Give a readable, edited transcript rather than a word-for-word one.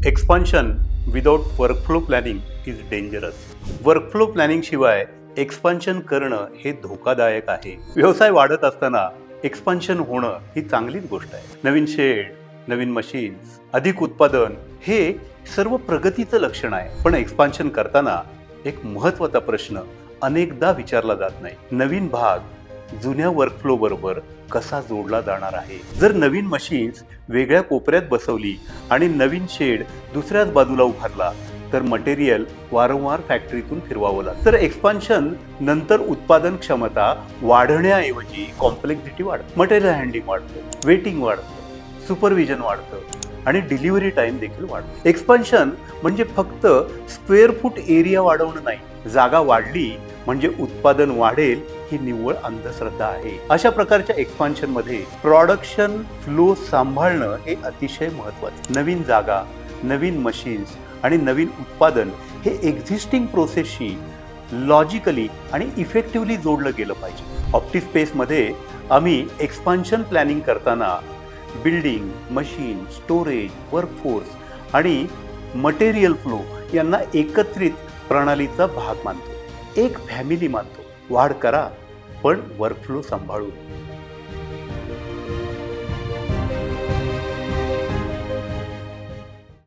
Expansion without workflow planning is dangerous. Workflow planning शिवाय expansion करणं हे धोकादायक आहे. व्यवसाय वाढत असताना एक्सपान्शन होणं ही चांगलीच गोष्ट आहे. नवीन शेड, नवीन मशीन्स, अधिक उत्पादन हे सर्व प्रगतीचं लक्षण आहे. पण एक्सपान्शन करताना एक महत्त्वाचा प्रश्न अनेकदा विचारला जात नाही. नवीन भाग जुन्या वर्कफ्लो बरोबर कसा जोडला जाणार आहे. जर नवीन मशीन्स वेगळ्या कोपऱ्यात बसवली आणि नवीन शेड दुसऱ्याच बाजूला उभारला तर मटेरियल वारंवार फॅक्टरीतून फिरवावं लागतं. तर एक्सपान्शन नंतर उत्पादन क्षमता वाढण्याऐवजी कॉम्प्लेक्सिटी वाढते, मटेरियल हँडलिंग वाढतं, वेटिंग वाढतं, सुपरविजन वाढतं आणि डिलिव्हरी टाइम देखील वाढतो. एक्सपान्शन म्हणजे फक्त स्क्वेअर फूट एरिया वाढवणं नाही. जागा वाढली म्हणजे उत्पादन वाढेल ही निव्वळ अंधश्रद्धा आहे. अशा प्रकारच्या एक्सपान्शन मध्ये प्रोडक्शन फ्लो सांभाळणं हे अतिशय महत्त्वाचं. नवीन जागा, नवीन मशीन्स आणि नवीन उत्पादन हे एक्झिस्टिंग प्रोसेसशी लॉजिकली आणि इफेक्टिव्हली जोडलं गेलं पाहिजे. ऑप्टिस्पेसमध्ये आम्ही एक्सपान्शन प्लॅनिंग करताना बिल्डिंग, मशीन, स्टोरेज, वर्कफोर्स आणि मटेरियल फ्लो यांना एकत्रित प्रणालीचा भाग मानतो. एक फॅमिली मानतो. वाढ करा पण वर्कफ्लो सांभाळून.